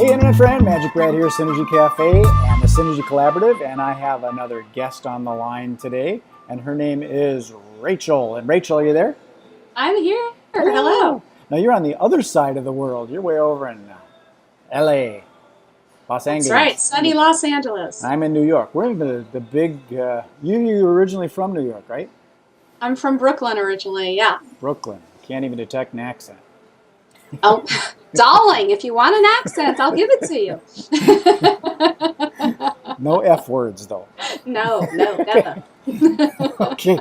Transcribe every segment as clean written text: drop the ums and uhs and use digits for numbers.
Hey Internet friend, MagicBrad here, Synergy Cafe and the Synergy Collaborative, and I have another guest on the line today, and her name is Rachel. And Rachel, are you there? I'm here. Hello. Now you're on the other side of the world. You're way over in LA, Los Angeles. That's right, sunny Los Angeles. I'm in New York. We're in the big, you originally from New York, right? I'm from Brooklyn originally, yeah. Brooklyn. Can't even detect an accent. Oh, darling, if you want an accent, I'll give it to you. No F words, though. No, never. Okay.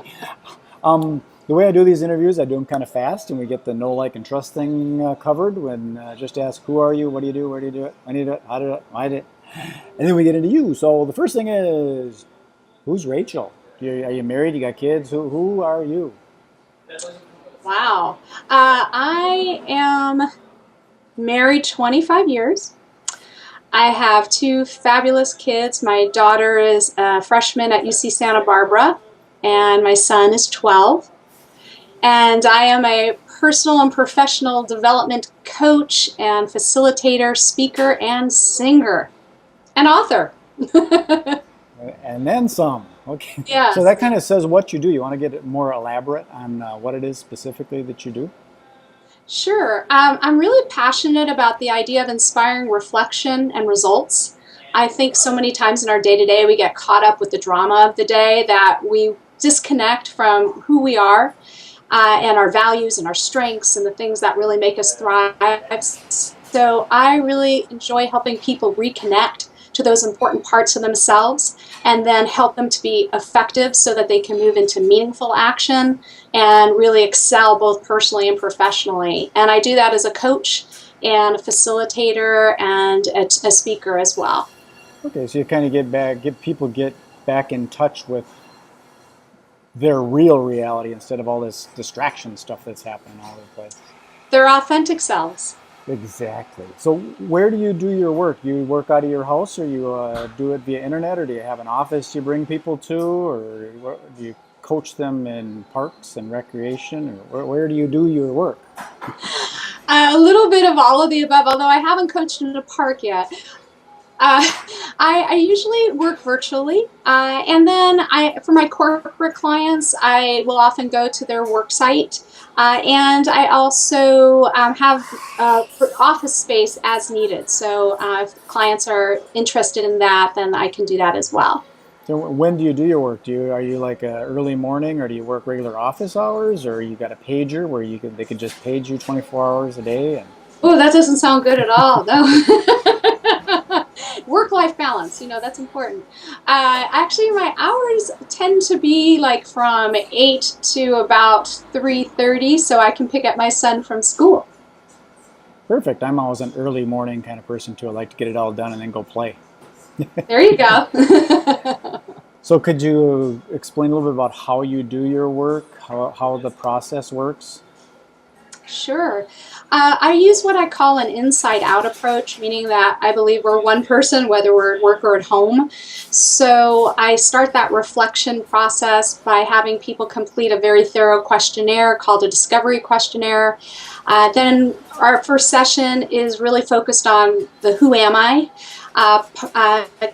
The way I do these interviews, I do them kind of fast, and we get the know, like, and trust thing covered. When just ask, who are you, what do you do, where do you do it, when do you do it, how do you do it, why do it, and then we get into you. So the first thing is, who's Rachel? Are you married? You got kids? Who are you? Wow. I am married 25 years. I have two fabulous kids. My daughter is a freshman at UC Santa Barbara, and my son is 12. And I am a personal and professional development coach and facilitator, speaker, and singer, and author. And then some. Okay. Yes. So that kind of says what you do. You want to get it more elaborate on what it is specifically that you do? Sure. I'm really passionate about the idea of inspiring reflection and results. I think so many times in our day-to-day we get caught up with the drama of the day that we disconnect from who we are and our values and our strengths and the things that really make us thrive. So I really enjoy helping people reconnect to those important parts of themselves and then help them to be effective so that they can move into meaningful action and really excel both personally and professionally. And I do that as a coach and a facilitator and a speaker as well. Okay, so you kind of get people back in touch with their real reality instead of all this distraction stuff that's happening all over the place. Their authentic selves. Exactly. So where do you do your work? You work out of your house, or you do it via internet, or do you have an office you bring people to, or do you coach them in parks and recreation, or where do you do your work? A little bit of all of the above, although I haven't coached in a park yet. I usually work virtually, and then for my corporate clients, I will often go to their work site, and I also have office space as needed. So if clients are interested in that, then I can do that as well. So when do you do your work? Are you like early morning, or do you work regular office hours, or you got a pager where they could just page you 24 hours a day? Oh, that doesn't sound good at all, no. Work-life balance, that's important. Actually, my hours tend to be like from 8 to about 3:30, so I can pick up my son from school. Perfect. I'm always an early morning kind of person, too. I like to get it all done and then go play. There you go. So could you explain a little bit about how you do your work, how the process works? Sure. I use what I call an inside-out approach, meaning that I believe we're one person, whether we're at work or at home. So I start that reflection process by having people complete a very thorough questionnaire called a discovery questionnaire. Then our first session is really focused on the who am I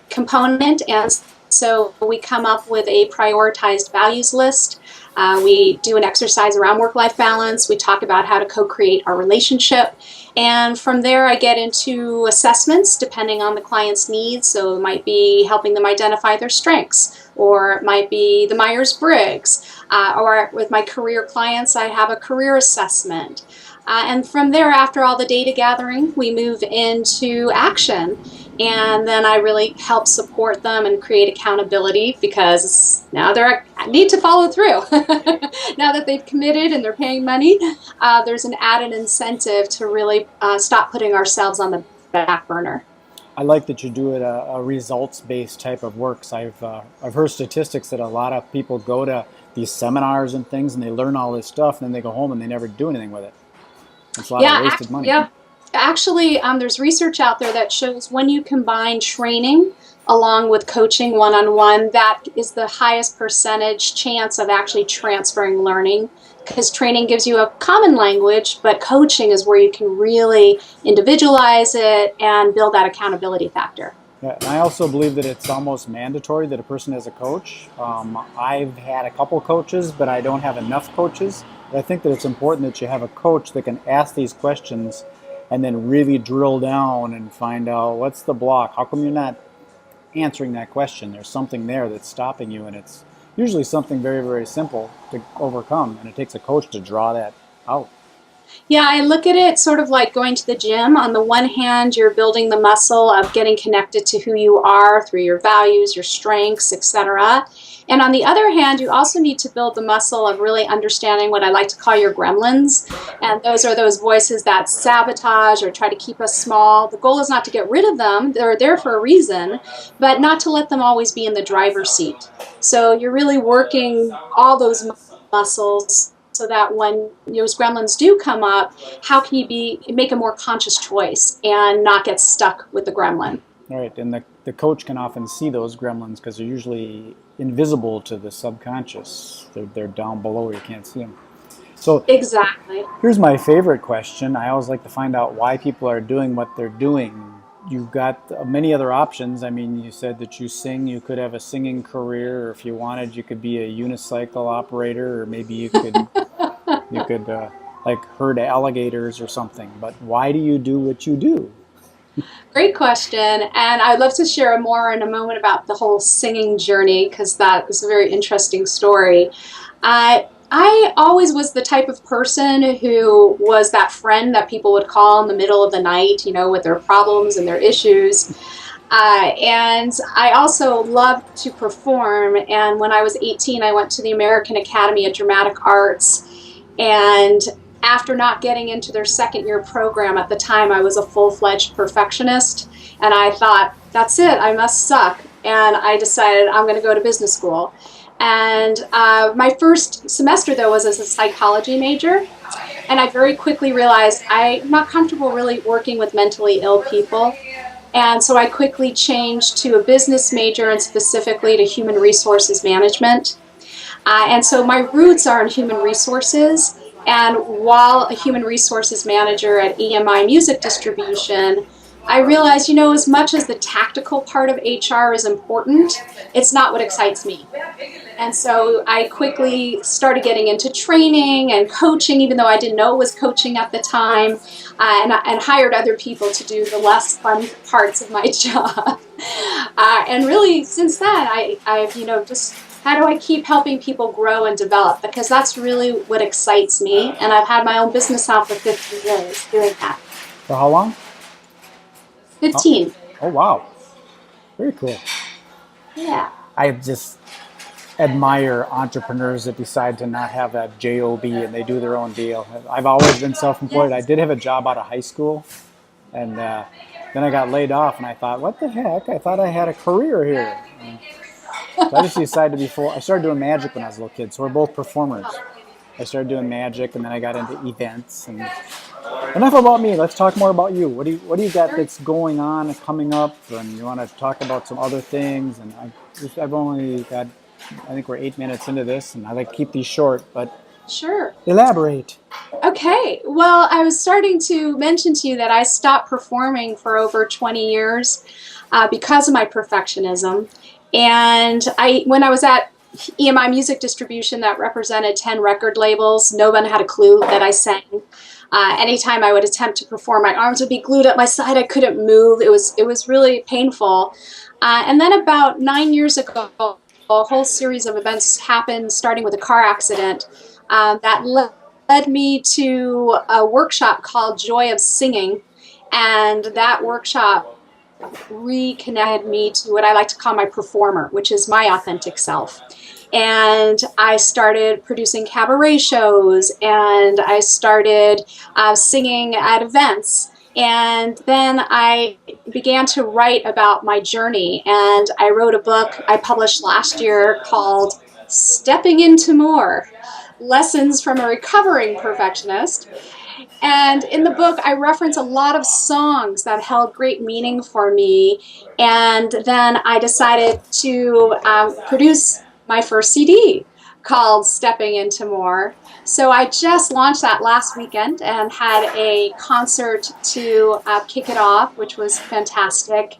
component, and so we come up with a prioritized values list. We do an exercise around work-life balance. We talk about how to co-create our relationship. And from there, I get into assessments depending on the client's needs. So it might be helping them identify their strengths, or it might be the Myers-Briggs. Or with my career clients, I have a career assessment. And from there, after all the data gathering, we move into action. And then I really help support them and create accountability, because now they need to follow through. Now that they've committed and they're paying money, there's an added incentive to really stop putting ourselves on the back burner. I like that you do it a results-based type of work. So I've heard statistics that a lot of people go to these seminars and things, and they learn all this stuff, and then they go home and they never do anything with it. It's a lot of wasted money. Yeah. Actually, there's research out there that shows when you combine training along with coaching one-on-one, that is the highest percentage chance of actually transferring learning because training gives you a common language, but coaching is where you can really individualize it and build that accountability factor. Yeah, and I also believe that it's almost mandatory that a person has a coach. I've had a couple coaches, but I don't have enough coaches. But I think that it's important that you have a coach that can ask these questions and then really drill down and find out what's the block. How come you're not answering that question? There's something there that's stopping you, and it's usually something very, very simple to overcome, and it takes a coach to draw that out. Yeah, I look at it sort of like going to the gym. On the one hand, you're building the muscle of getting connected to who you are through your values, your strengths, etc. And on the other hand, you also need to build the muscle of really understanding what I like to call your gremlins. And those are those voices that sabotage or try to keep us small. The goal is not to get rid of them. They're there for a reason, but not to let them always be in the driver's seat. So you're really working all those muscles so that when those gremlins do come up, how can you make a more conscious choice and not get stuck with the gremlin? Right, and the coach can often see those gremlins because they're usually invisible to the subconscious. They're down below, you can't see them. So exactly. Here's my favorite question. I always like to find out why people are doing what they're doing. You've got many other options. I mean, you said that you sing. You could have a singing career, or if you wanted, you could be a unicycle operator, or maybe you could like herd alligators or something. But why do you do what you do? Great question, and I'd love to share more in a moment about the whole singing journey because that is a very interesting story. I always was the type of person who was that friend that people would call in the middle of the night, you know, with their problems and their issues. And I also loved to perform, and when I was 18, I went to the American Academy of Dramatic Arts, and after not getting into their second-year program at the time, I was a full-fledged perfectionist, and I thought, that's it, I must suck, and I decided I'm going to go to business school. And my first semester, though, was as a psychology major, and I very quickly realized I'm not comfortable really working with mentally ill people, and so I quickly changed to a business major and specifically to human resources management. And so my roots are in human resources. And while a human resources manager at EMI Music Distribution, I realized, you know, as much as the tactical part of HR is important, it's not what excites me. And so I quickly started getting into training and coaching, even though I didn't know it was coaching at the time, and hired other people to do the less fun parts of my job. And really, since then, I've, you know, just how do I keep helping people grow and develop? Because that's really what excites me. And I've had my own business now for 15 years doing that. For how long? 15. Oh, wow. Very cool. Yeah. I just admire entrepreneurs that decide to not have that job and they do their own deal. I've always been self-employed. I did have a job out of high school, and then I got laid off, and I thought, what the heck? I thought I had a career here. So I just decided to be full. I started doing magic when I was a little kid, so we're both performers. I started doing magic, and then I got into events. And enough about me. Let's talk more about you. What do you got that's going on, coming up, and you want to talk about some other things? And I've only got, I think we're 8 minutes into this, and I like to keep these short, but sure. Elaborate. Okay. Well, I was starting to mention to you that I stopped performing for over 20 years because of my perfectionism. And when I was at EMI Music Distribution, that represented 10 record labels, no one had a clue that I sang. Anytime I would attempt to perform, my arms would be glued at my side. I couldn't move. It was really painful. And then about 9 years ago, a whole series of events happened, starting with a car accident that led me to a workshop called Joy of Singing. And that workshop reconnected me to what I like to call my performer, which is my authentic self. And I started producing cabaret shows, and I started singing at events. And then I began to write about my journey, and I wrote a book I published last year called Stepping Into More: Lessons from a Recovering Perfectionist. And in the book, I reference a lot of songs that held great meaning for me. And then I decided to produce my first CD called Stepping Into More. So I just launched that last weekend and had a concert to kick it off, which was fantastic.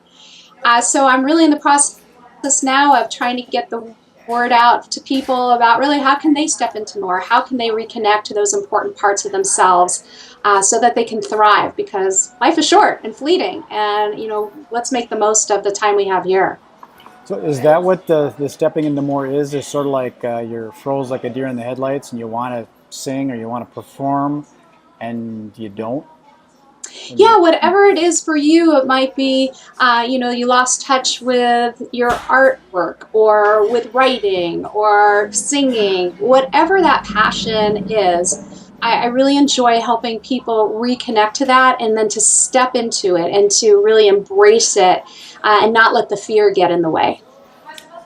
So I'm really in the process now of trying to get the word out to people about really how can they step into more, how can they reconnect to those important parts of themselves so that they can thrive, because life is short and fleeting, and let's make the most of the time we have here. So is that what the stepping into more is? Is sort of like you're froze like a deer in the headlights and you want to sing or you want to perform and you don't? Yeah, whatever it is for you, it might be, you lost touch with your artwork or with writing or singing, whatever that passion is. I really enjoy helping people reconnect to that and then to step into it and to really embrace it and not let the fear get in the way.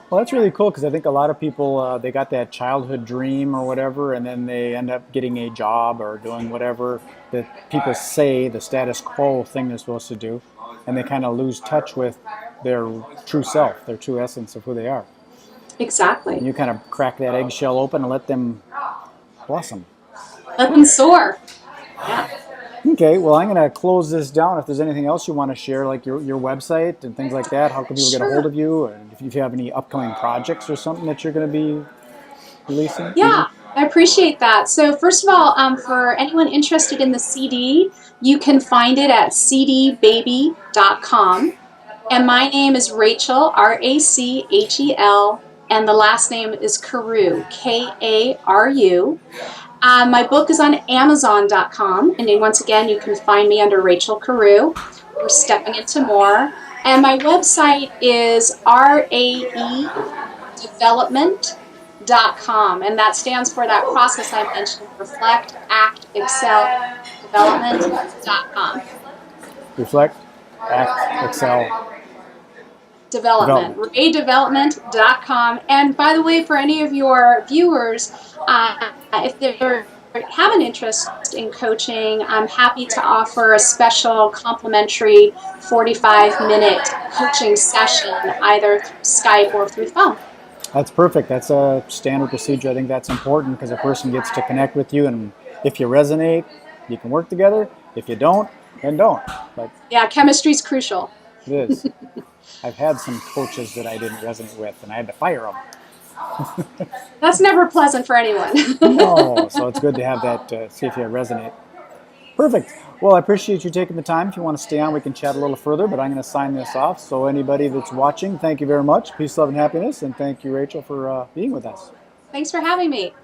Well, that's really cool because I think a lot of people, they got that childhood dream or whatever, and then they end up getting a job or doing whatever that people say the status quo thing they're supposed to do, and they kind of lose touch with their true self, their true essence of who they are. Exactly. And you kind of crack that eggshell open and let them blossom. Let them soar. Yeah. Okay, well, I'm going to close this down. If there's anything else you want to share, like your website and things like that, how can people get a hold of you? And if you have any upcoming projects or something that you're going to be releasing? Yeah, I appreciate that. So first of all, for anyone interested in the CD, you can find it at cdbaby.com. And my name is Rachel, Rachel, and the last name is Karu, Karu. My book is on Amazon.com, and then once again, you can find me under Rachel Karu. We're stepping into more. And my website is raedevelopment.com, and that stands for that process I mentioned, Reflect, Act, Excel, Development.com. Reflect, Act, Excel. Development. raedevelopment.com. And by the way, for any of your viewers, if they have an interest in coaching, I'm happy to offer a special complimentary 45-minute coaching session either through Skype or through phone. That's perfect. That's a standard procedure. I think that's important because a person gets to connect with you, and if you resonate, you can work together. If you don't, then don't. But yeah, chemistry is crucial. It is. I've had some coaches that I didn't resonate with, and I had to fire them. That's never pleasant for anyone. No, so it's good to have that, see if you resonate. Perfect. Well, I appreciate you taking the time. If you want to stay on, we can chat a little further, but I'm going to sign this off. So anybody that's watching, thank you very much. Peace, love, and happiness. And thank you, Rachel, for being with us. Thanks for having me.